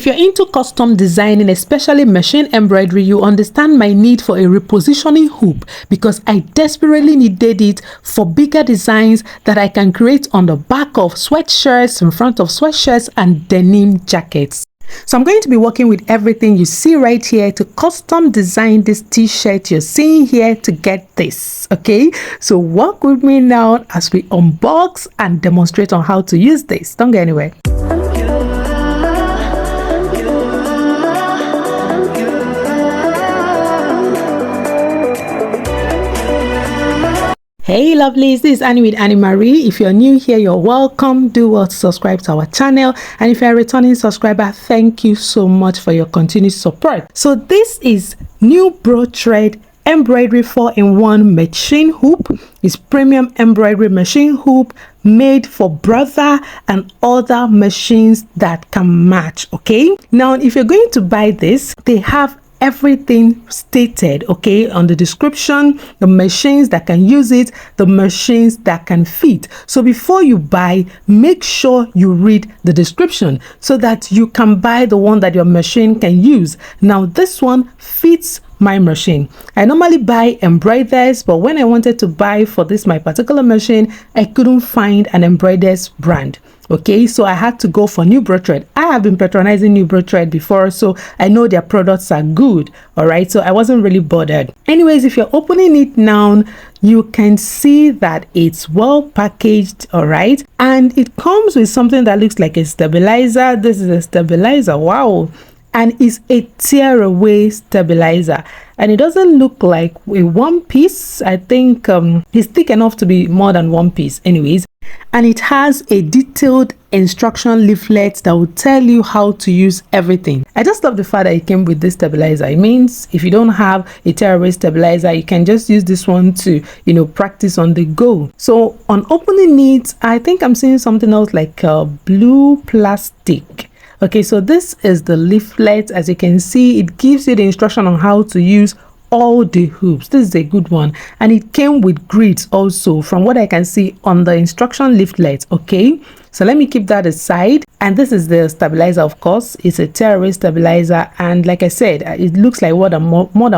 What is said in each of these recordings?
If you're into custom designing, especially machine embroidery, you understand my need for a repositioning hoop because I desperately needed it for bigger designs that I can create on the back of sweatshirts, in front of sweatshirts, and denim jackets. So I'm going to be working with everything you see right here to custom design this t-shirt you're seeing here to get this. Okay, so work with me now as we unbox and demonstrate on how to use this. Don't go anywhere. Hey lovelies, this is Annie with Annie Marie. If you're new here, you're welcome. Do well to subscribe to our channel, and if you're a returning subscriber, thank you so much for your continued support. So this is NewBrothread embroidery 4-in-1 machine hoop. It's premium embroidery machine hoop made for Brother and other machines that can match. Okay, now if you're going to buy this, they have everything stated, okay, on the description, the machines that can use it, the machines that can fit. So before you buy, make sure you read the description so that you can buy the one that your machine can use. Now this one fits my machine. I normally buy embroiders, but when I wanted to buy for this my particular machine, I couldn't find an embroiders brand. Okay, so I had to go for NewBrothread. I have been patronizing NewBrothread before, so I know their products are good. All right, so I wasn't really bothered. Anyways, if you're opening it now, you can see that it's well packaged. All right, and it comes with something that looks like a stabilizer. This is a stabilizer. Wow. And it's a tear away stabilizer, and it doesn't look like a one piece. I think it's thick enough to be more than one piece anyways, and it has a detailed instruction leaflet that will tell you how to use everything. I just love the fact that it came with this stabilizer. It means if you don't have a tear away stabilizer, you can just use this one to, you know, practice on the go. So on opening it, I think I'm seeing something else like a blue plastic. Okay, so this is the leaflet. As you can see, it gives you the instruction on how to use all the hoops. This is a good one, and it came with grids also from what I can see on the instruction leaflet. Okay, so let me keep that aside. And this is the stabilizer, of course. It's a tear-away stabilizer, and like I said, it looks like more than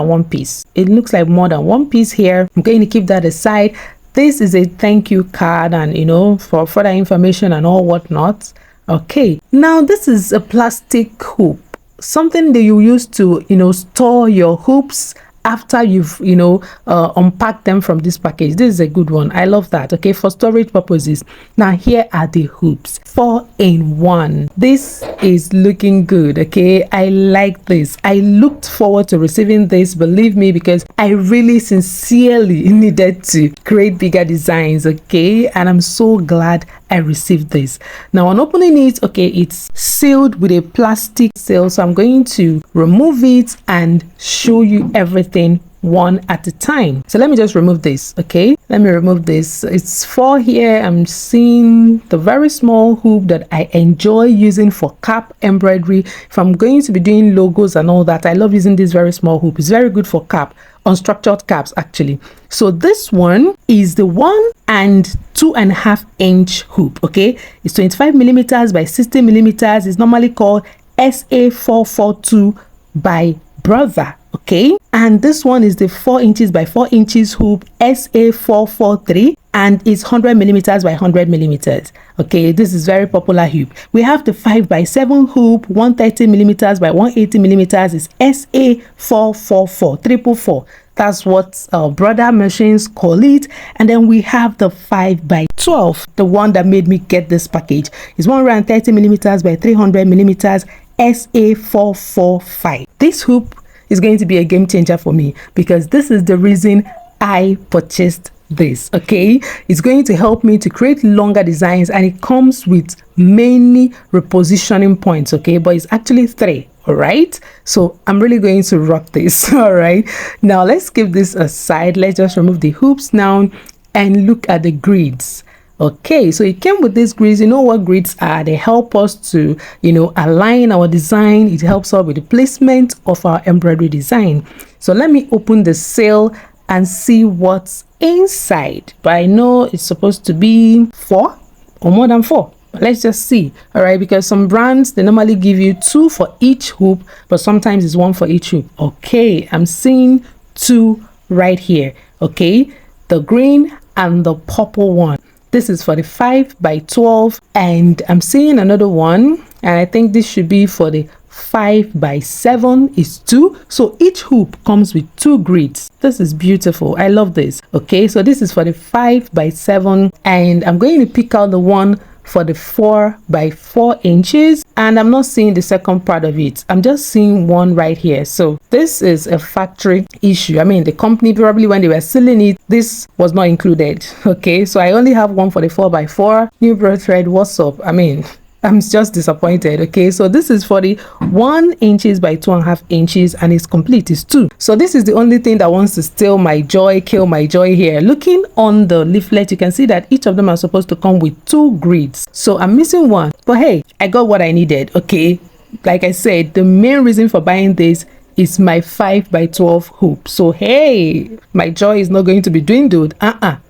one piece. It looks like more than one piece here. I'm going to keep that aside. This is a thank you card, and you know, for further information and all whatnot. Okay, now this is a plastic hoop, something that you use to, you know, store your hoops after you've, you know, unpacked them from this package. This is a good one. I love that. Okay, for storage purposes. Now here are the hoops, 4-in-1. This is looking good. Okay, I like this. I looked forward to receiving this, believe me, because I really sincerely needed to create bigger designs. Okay, and I'm so glad I received this. Now on opening it, okay, it's sealed with a plastic seal, so I'm going to remove it and show you everything one at a time. So let me just remove this. Okay, let me remove this. It's 4 here. I'm seeing the very small hoop that I enjoy using for cap embroidery. If I'm going to be doing logos and all that, I love using this very small hoop. It's very good for cap, unstructured caps actually. So this one is the 1 and 2.5 inch hoop. Okay, it's 25 millimeters by 60 millimeters. It's normally called SA442 by Brother. Okay, and this one is the 4 inches by 4 inches hoop, SA443, and it's 100 millimeters by 100 millimeters. Okay, this is very popular hoop. We have the 5x7 hoop, 130 millimeters by 180 millimeters, is SA444 444. That's what Brother machines call it. And then we have the 5x12, the one that made me get this package. Is 130 millimeters by 300 millimeters, SA445. This hoop is going to be a game changer for me because this is the reason I purchased this. Okay, it's going to help me to create longer designs, and it comes with many repositioning points. Okay, but it's actually 3. All right, so I'm really going to rock this. All right, now let's keep this aside. Let's just remove the hoops now and look at the grids. Okay, so it came with these grids. You know what grids are? They help us to, you know, align our design. It helps us with the placement of our embroidery design. So let me open the seal and see what's inside. But I know it's supposed to be 4 or more than 4. Let's just see. All right, because some brands, they normally give you 2 for each hoop, but sometimes it's 1 for each hoop. Okay, I'm seeing 2 right here. Okay, the green and the purple one. This is for the 5 by 12, and I'm seeing another one, and I think this should be for the 5 by 7 is 2. So each hoop comes with 2 grids. This is beautiful. I love this. Okay, so this is for the 5 by 7, and I'm going to pick out the one for the 4 by 4 inches, and I'm not seeing the second part of it. I'm just seeing one right here. So this is a factory issue. I mean, the company, probably when they were selling it, this was not included. Okay, so I only have one for the 4 by 4. NewBrothread, what's up? I mean, I'm just disappointed. Okay, so this is for the 1 inches by 2.5 inches, and it's complete. It's 2. So this is the only thing that wants to steal my joy, kill my joy here. Looking on the leaflet, you can see that each of them are supposed to come with 2 grids. So I'm missing one, but hey, I got what I needed. Okay, like I said, the main reason for buying this is my 5 by 12 hoop. So hey, my joy is not going to be dwindled.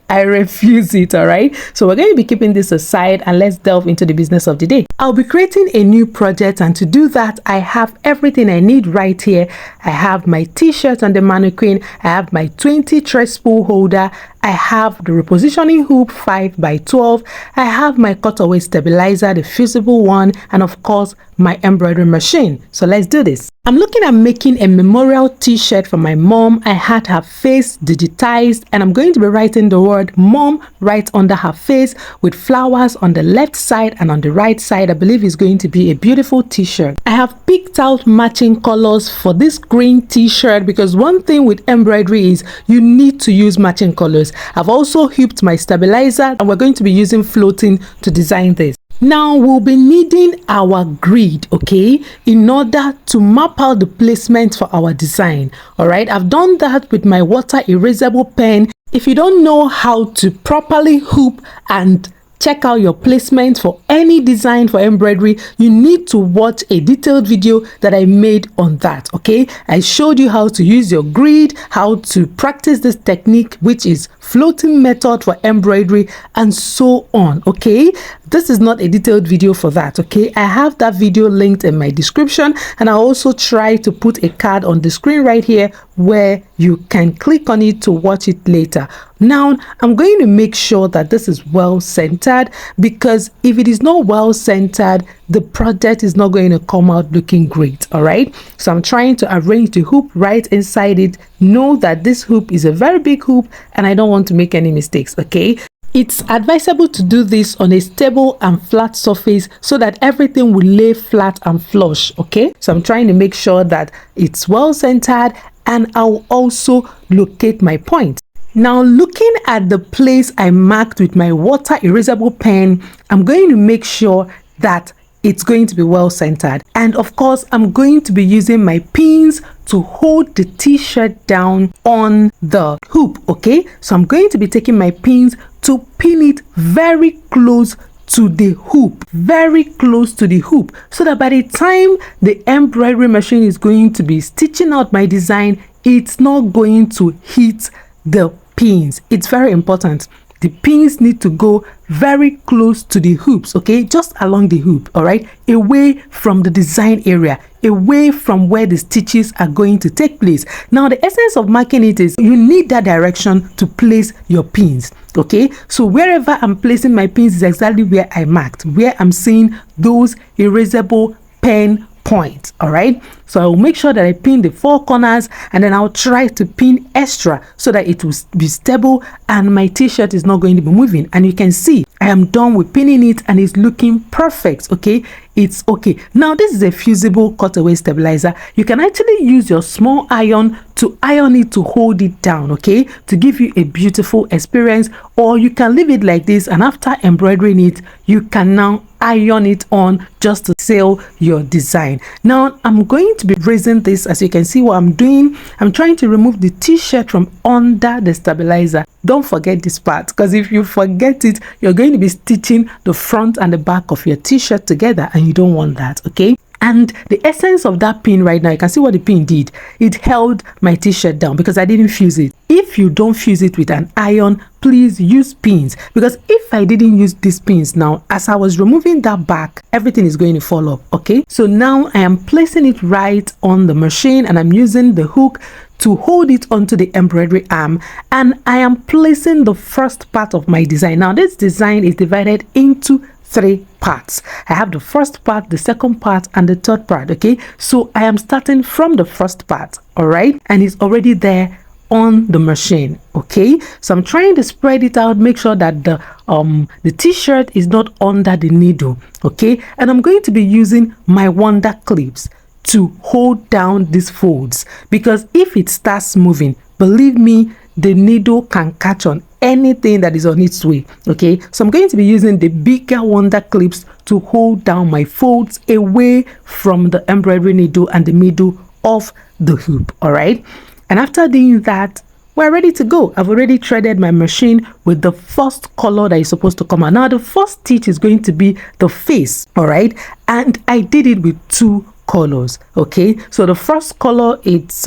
I refuse it. All right, so we're going to be keeping this aside, and let's delve into the business of the day. I'll be creating a new project, and to do that, I have everything I need right here. I have my t-shirt on the mannequin, I have my 20 thread spool holder, I have the repositioning hoop 5 by 12, I have my cutaway stabilizer, the fusible one, and of course my embroidery machine. So let's do this. I'm looking at making a memorial t-shirt for my mom. I had her face digitized, and I'm going to be writing the word mom right under her face with flowers on the left side and on the right side. I believe it's going to be a beautiful t-shirt. I have picked out matching colors for this green t-shirt, because one thing with embroidery is you need to use matching colors. I've also hooped my stabilizer, and we're going to be using floating to design this. Now we'll be needing our grid, okay, in order to map out the placement for our design. All right, I've done that with my water erasable pen. If you don't know how to properly hoop and check out your placement for any design for embroidery, you need to watch a detailed video that I made on that. Okay, I showed you how to use your grid, how to practice this technique, which is floating method for embroidery, and so on. Okay, this is not a detailed video for that. Okay, I have that video linked in my description, and I also try to put a card on the screen right here where you can click on it to watch it later. Now I'm going to make sure that this is well centered, because if it is not well centered, the project is not going to come out looking great. All right, so I'm trying to arrange the hoop right inside it. Know that this hoop is a very big hoop, and I don't want to make any mistakes. Okay, it's advisable to do this on a stable and flat surface so that everything will lay flat and flush. Okay, so I'm trying to make sure that it's well centered, and I'll also locate my point. Now, looking at the place I marked with my water erasable pen, I'm going to make sure that it's going to be well centered. And of course, I'm going to be using my pins to hold the t-shirt down on the hoop. Okay, so I'm going to be taking my pins to pin it very close to the hoop, very close to the hoop, so that by the time the embroidery machine is going to be stitching out my design, it's not going to hit the pins. It's very important. The pins need to go very close to the hoops, okay, just along the hoop. All right, away from the design area, away from where the stitches are going to take place. Now, the essence of marking it is you need that direction to place your pins. Okay, so wherever I'm placing my pins is exactly where I marked, where I'm seeing those erasable pen points. All right, so I will make sure that I pin the 4 corners, and then I'll try to pin extra so that it will be stable and my t-shirt is not going to be moving. And you can see I am done with pinning it, and it's looking perfect. Okay, it's okay. Now, this is a fusible cutaway stabilizer. You can actually use your small iron to iron it to hold it down, okay, to give you a beautiful experience, or you can leave it like this, and after embroidering it, you can now iron it on just to seal your design. Now, I'm going to be raising this. As you can see what I'm doing, I'm trying to remove the t-shirt from under the stabilizer. Don't forget this part, because if you forget it, you're going to be stitching the front and the back of your t-shirt together, and you don't want that. Okay, And the essence of that pin right now, you can see what the pin did. It held my t-shirt down because I didn't fuse it. If you don't fuse it with an iron, please use pins, because if I didn't use these pins now, as I was removing that back, everything is going to fall off. Okay, so now I am placing it right on the machine, and I'm using the hook to hold it onto the embroidery arm, and I am placing the first part of my design. Now this design is divided into 3 parts. I have the first part, the second part, and the third part. Okay, so I am starting from the first part, all right, and it's already there on the machine. Okay, so I'm trying to spread it out, make sure that the t-shirt is not under the needle. Okay, and I'm going to be using my wonder clips to hold down these folds, because if it starts moving, believe me, the needle can catch on anything that is on its way. Okay, so I'm going to be using the bigger wonder clips to hold down my folds away from the embroidery needle and the middle of the hoop. All right, and after doing that, we're ready to go. I've already threaded my machine with the first color that is supposed to come out. Now the first stitch is going to be the face, all right, and I did it with 2 colors. Okay, so the first color, it's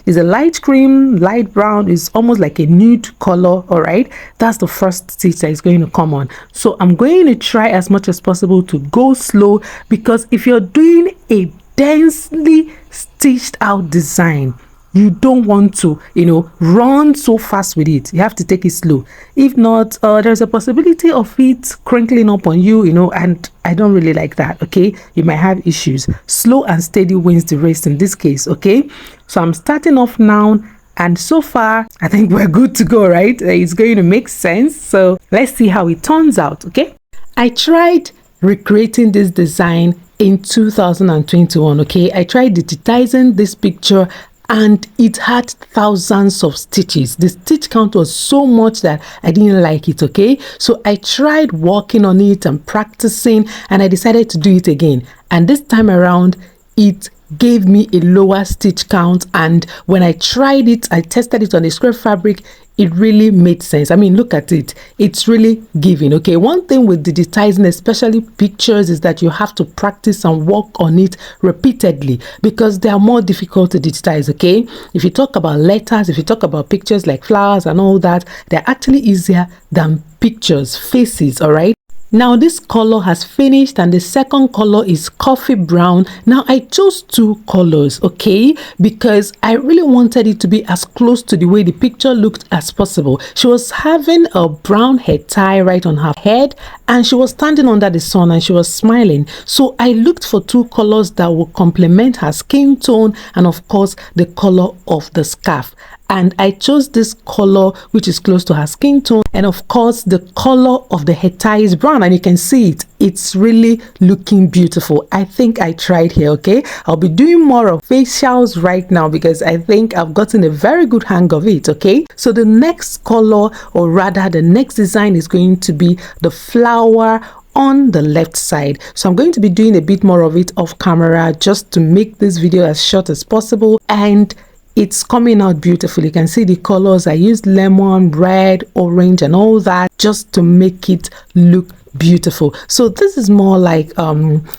is a light cream, light brown, is almost like a nude color. All right, that's the first stitch that is going to come on. So I'm going to try as much as possible to go slow, because if you're doing a densely stitched out design, you don't want to, you know, run so fast with it. You have to take it slow. If not, there's a possibility of it crinkling up on you, you know, and I don't really like that. Okay, you might have issues. Slow and steady wins the race in this case. Okay, so I'm starting off now, and so far I think we're good to go, right? It's going to make sense. So let's see how it turns out. Okay, I tried recreating this design in 2021. Okay, I tried digitizing this picture, and it had thousands of stitches. The stitch count was so much that I didn't like it. Okay, so I tried working on it and practicing, and I decided to do it again, and this time around it gave me a lower stitch count. And when I tried it, I tested it on the scrap fabric, it really made sense. I mean, look at it, it's really giving. Okay, one thing with digitizing, especially pictures, is that you have to practice and work on it repeatedly, because they are more difficult to digitize. Okay, if you talk about letters, if you talk about pictures like flowers and all that, they're actually easier than pictures, faces. All right, now this color has finished, and the second color is coffee brown. Now I chose 2 colors, okay, because I really wanted it to be as close to the way the picture looked as possible. She was having a brown head tie right on her head, and she was standing under the sun, and she was smiling. So I looked for 2 colors that would complement her skin tone, and of course the color of the scarf. And I chose this color which is close to her skin tone, and of course the color of the head tie is brown, and you can see it, it's really looking beautiful. I think I tried here. Okay, I'll be doing more of facials right now, because I think I've gotten a very good hang of it. Okay, so the next color, or rather the next design, is going to be the flower on the left side. So I'm going to be doing a bit more of it off camera, just to make this video as short as possible, and it's coming out beautifully. You can see the colors. I used lemon, red, orange, and all that just to make it look beautiful. So this is more like a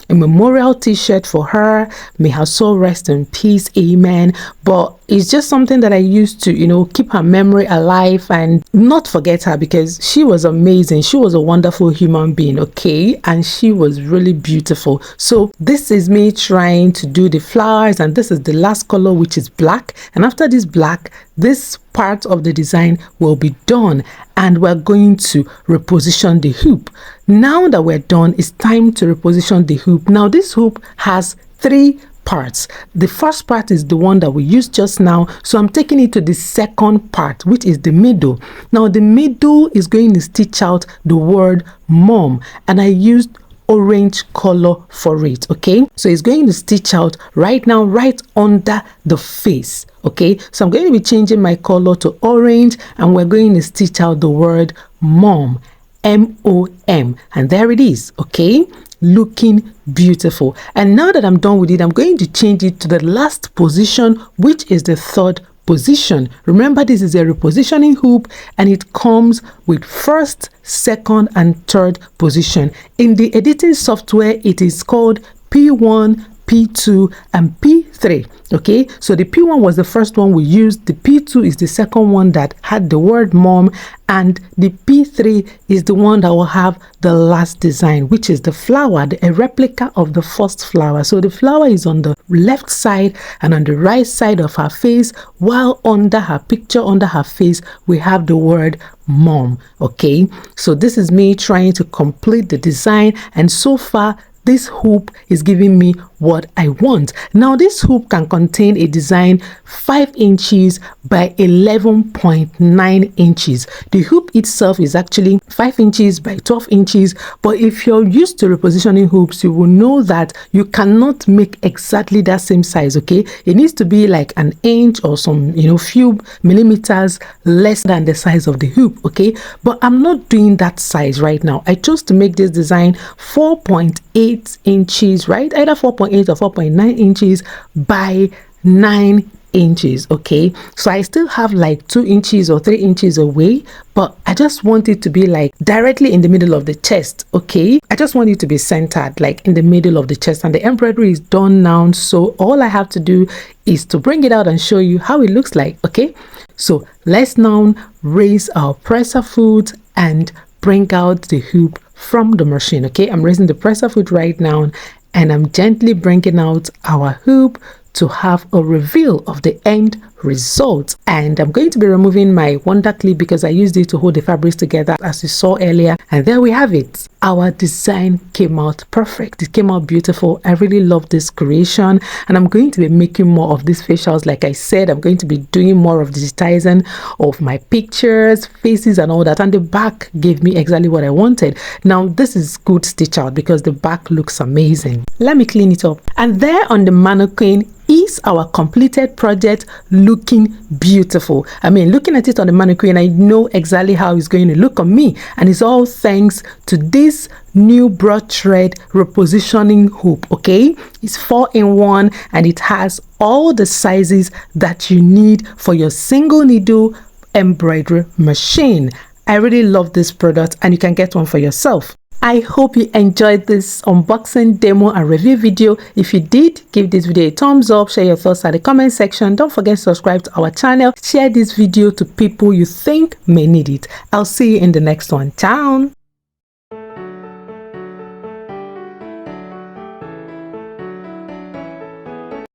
memorial t-shirt for her. May her soul rest in peace, amen. But it's just something that I used to, you know, keep her memory alive and not forget her, because she was amazing. She was a wonderful human being. Okay, and she was really beautiful. So this is me trying to do the flowers, and this is the last color, which is black. And after this black, this part of the design will be done, and we're going to reposition the hoop. Now that we're done, it's time to reposition the hoop. Now this hoop has 3 parts. The first part is the one that we used just now, so I'm taking it to the second part, which is the middle. Now the middle is going to stitch out the word mom, and I used orange color for it. Okay, so it's going to stitch out right now right under the face. Okay, so I'm going to be changing my color to orange, and we're going to stitch out the word mom, M-O-M, and there it is. Okay, looking beautiful. And now that I'm done with it, I'm going to change it to the last position, which is the 3rd position. Remember, this is a repositioning hoop, and it comes with 1st, 2nd, and 3rd position. In the editing software, it is called P1, P2 and P3. Okay, so the P1 was the first one we used, the P2 is the second one that had the word mom, and the P3 is the one that will have the last design, which is the flower, a replica of the first flower. So the flower is on the left side and on the right side of her face, while under her picture, under her face, we have the word mom. Okay, so this is me trying to complete the design, and so far this hoop is giving me what I want. Now this hoop can contain a design 5 inches by 11.9 inches. The hoop itself is actually 5 inches by 12 inches, but if you're used to repositioning hoops, you will know that you cannot make exactly that same size. Okay, it needs to be like an inch or some few millimeters less than the size of the hoop. Okay, but I'm not doing that size right now. I chose to make this design 4.8 inches, right? Either 4.8 or 4.9 inches by 9 inches. Okay, so I still have like 2 inches or 3 inches away, but I just want it to be like directly in the middle of the chest. Okay, I just want it to be centered like in the middle of the chest, and the embroidery is done now, so all I have to do is to bring it out and show you how it looks like. Okay, so let's now raise our presser foot and bring out the hoop from the machine. Okay, I'm raising the presser foot right now, and I'm gently bringing out our hoop to have a reveal of the end result. And I'm going to be removing my wonder clip because I used it to hold the fabrics together, as you saw earlier. And there we have it. Our design came out perfect. It came out beautiful. I really love this creation, and I'm going to be making more of these facials. Like I said, I'm going to be doing more of digitizing of my pictures, faces and all that, and the back gave me exactly what I wanted. Now this is good stitch out because the back looks amazing. Let me clean it up. And there on the mannequin is our completed project, looking beautiful. I mean, looking at it on the mannequin, I know exactly how it's going to look on me, and it's all thanks to this NewBrothread repositioning hoop. Okay, it's 4-in-1 and it has all the sizes that you need for your single needle embroidery machine. I really love this product, and you can get one for yourself. I hope you enjoyed this unboxing, demo and review video. If you did, give this video a thumbs up, share your thoughts at the comment section. Don't forget to subscribe to our channel. Share this video to people you think may need it. I'll see you in the next one. Ciao.